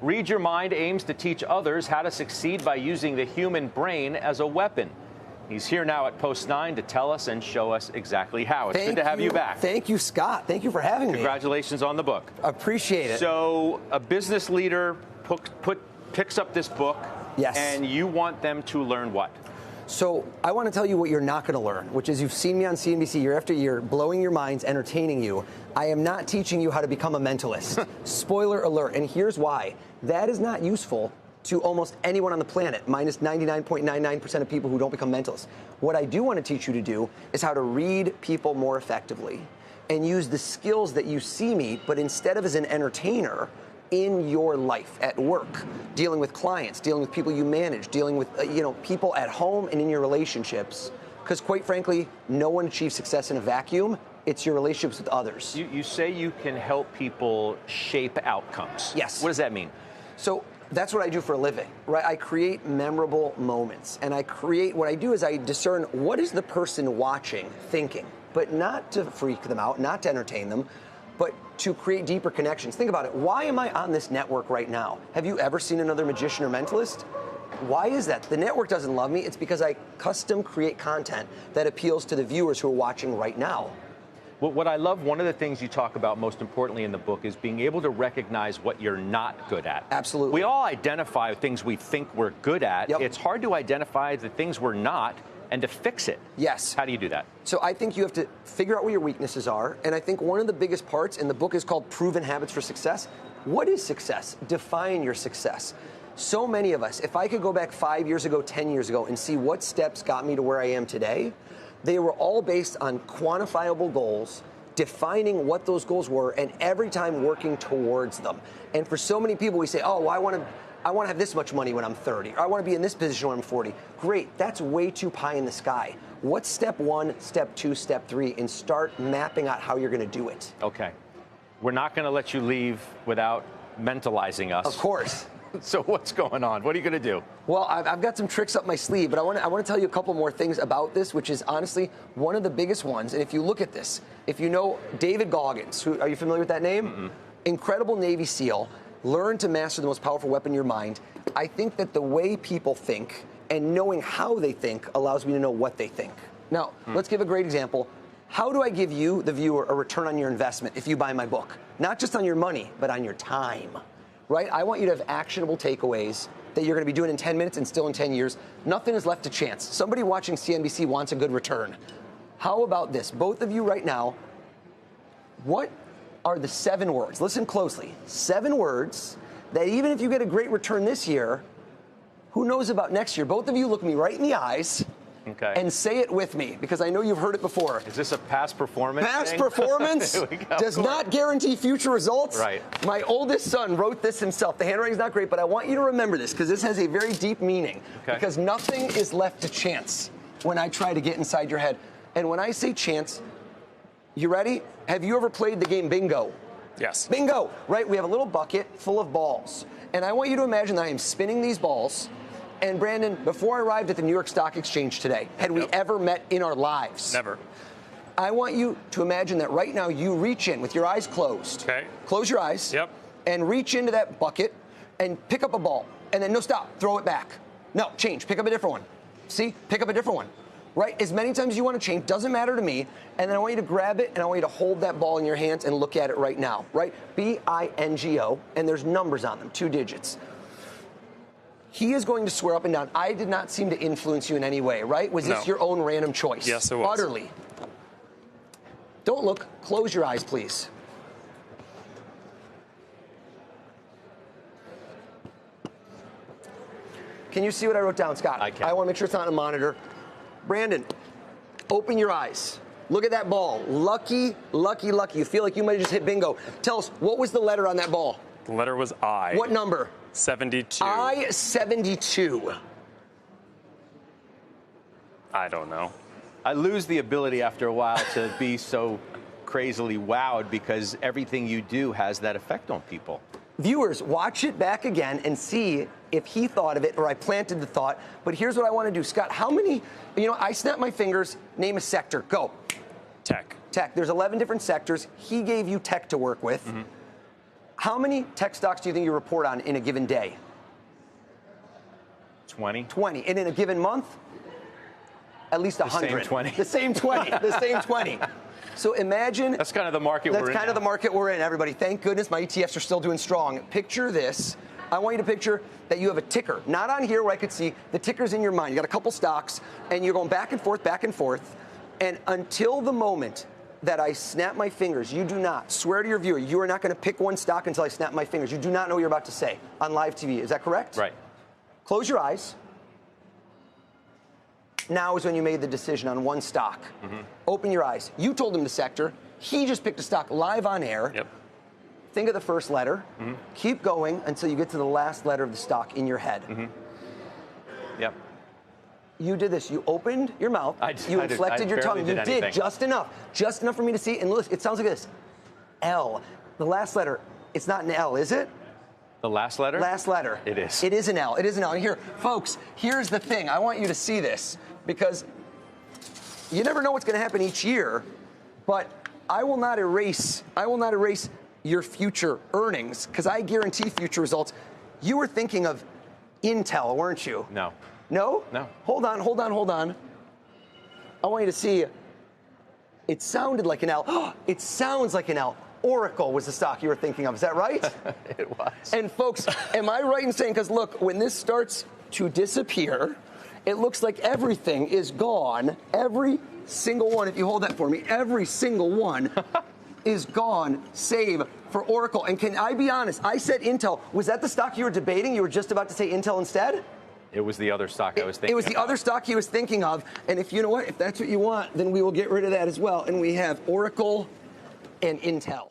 Read Your Mind aims to teach others how to succeed by using the human brain as a weapon. He's here now at Post 9 to tell us and show us exactly how. It's good to have you back. Thank you, Scott. Thank you for having me. Congratulations on the book. Appreciate it. So a business leader picks up this book, yes, and you want them to learn what? So I want to tell you what you're not going to learn, which is you've seen me on CNBC year after year, blowing your minds, entertaining you. I am not teaching you how to become a mentalist. Spoiler alert. And here's why. That is not useful to almost anyone on the planet, minus 99.99% of people who don't become mentalists. What I do want to teach you to do is how to read people more effectively and use the skills that you see me, but instead of as an entertainer, in your life, at work, dealing with clients, dealing with people you manage, dealing with people at home and in your relationships. Because quite frankly, no one achieves success in a vacuum. It's your relationships with others. You say you can help people shape outcomes. Yes. What does that mean? So that's what I do for a living, right? I create memorable moments, and what I do is I discern what is the person watching thinking, but not to freak them out, not to entertain them, but to create deeper connections. Think about it. Why am I on this network right now? Have you ever seen another magician or mentalist? Why is that? The network doesn't love me. It's because I custom create content that appeals to the viewers who are watching right now. Well, what I love, one of the things you talk about most importantly in the book is being able to recognize what you're not good at. Absolutely. We all identify things we think we're good at. Yep. It's hard to identify the things we're not and to fix it. Yes. How do you do that? So I think you have to figure out what your weaknesses are. And I think one of the biggest parts, and the book is called Proven Habits for Success. What is success? Define your success. So many of us, if I could go back 5 years ago, 10 years ago, and see what steps got me to where I am today, they were all based on quantifiable goals, defining what those goals were, and every time working towards them. And for so many people, we say, oh, well, I want to have this much money when I'm 30, or I want to be in this position when I'm 40. Great, that's way too pie in the sky. What's step 1, step 2, step 3, and start mapping out how you're going to do it. Okay. We're not going to let you leave without mentalizing us. Of course. So what's going on? What are you going to do? Well, I've got some tricks up my sleeve, but I want to tell you a couple more things about this, which is honestly one of the biggest ones. And if you look at this, if you know David Goggins, are you familiar with that name? Mm-mm. Incredible Navy SEAL. Learn to master the most powerful weapon in your mind. I think that the way people think and knowing how they think allows me to know what they think. Now, let's give a great example. How do I give you, the viewer, a return on your investment if you buy my book? Not just on your money, but on your time, right? I want you to have actionable takeaways that you're going to be doing in 10 minutes and still in 10 years. Nothing is left to chance. Somebody watching CNBC wants a good return. How about this? Both of you right now, what are the 7 words? Listen closely. 7 words that even if you get a great return this year, who knows about next year? Both of you look me right in the eyes. Okay. And say it with me, because I know you've heard it before. Is this a past performance Past thing? performance does not guarantee future results. Right. My oldest son wrote this himself. The handwriting's not great, but I want you to remember this, because this has a very deep meaning. Okay. Because nothing is left to chance when I try to get inside your head. And when I say chance, you ready? Have you ever played the game bingo? Yes. Bingo, right? We have a little bucket full of balls. And I want you to imagine that I am spinning these balls. And Brandon, before I arrived at the New York Stock Exchange today, had we ever met in our lives? Never. I want you to imagine that right now you reach in with your eyes closed. Okay. Close your eyes. Yep. And reach into that bucket and pick up a ball. And then no, stop, throw it back. No, change, pick up a different one. See, pick up a different one. Right? As many times as you want to change, doesn't matter to me. And then I want you to grab it and I want you to hold that ball in your hands and look at it right now. Right? B-I-N-G-O. And there's numbers on them, 2 digits. He is going to swear up and down, I did not seem to influence you in any way, right? Was this your own random choice? Yes, it was. Utterly. Don't look. Close your eyes, please. Can you see what I wrote down, Scott? I can. I want to make sure it's not on a monitor. Brandon, open your eyes. Look at that ball. Lucky, lucky, lucky. You feel like you might have just hit bingo. Tell us, what was the letter on that ball? The letter was I. What number? 72. I-72. I don't know. I lose the ability after a while to be so crazily wowed because everything you do has that effect on people. Viewers, watch it back again and see if he thought of it or I planted the thought. But here's what I want to do. Scott, how many, I snap my fingers, name a sector, go. Tech. Tech. There's 11 different sectors. He gave you tech to work with. Mm-hmm. How many tech stocks do you think you report on in a given day? 20. 20. And in a given month? At least 100. The same 20. The same 20. The same 20. So imagine. That's kind of the market we're in. That's kind of the market we're in, everybody. Thank goodness my ETFs are still doing strong. Picture this. I want you to picture that you have a ticker. Not on here where I could see. The ticker's in your mind. You got a couple stocks, and you're going back and forth, back and forth. And until the moment that I snap my fingers, you do not, swear to your viewer, you are not going to pick one stock until I snap my fingers. You do not know what you're about to say on live TV. Is that correct? Right. Close your eyes. Now is when you made the decision on one stock. Open your eyes. You told him the sector. He just picked a stock live on air. Yep. Think of the first letter. Keep going until you get to the last letter of the stock in your head. Yep. You did this. You opened your mouth. You inflected your tongue. You did just enough for me to see. And look, it sounds like this. L. The last letter. It's not an L, is it? The last letter? Last letter. It is. It is an L. It is an L. And here, folks, here's the thing. I want you to see this because you never know what's going to happen each year, but I will not erase your future earnings because I guarantee future results. You were thinking of Intel, weren't you? No. No? No. Hold on. I want you to see. It sounded like an L. It sounds like an L. Oracle was the stock you were thinking of. Is that right? It was. And folks, am I right in saying, because look, when this starts to disappear, it looks like everything is gone. Every single one, if you hold that for me, every single one is gone, save for Oracle. And can I be honest? I said Intel. Was that the stock you were debating? You were just about to say Intel instead? It was the other stock I was thinking It was the other stock he was thinking of. And if you know what, if that's what you want, then we will get rid of that as well. And we have Oracle and Intel.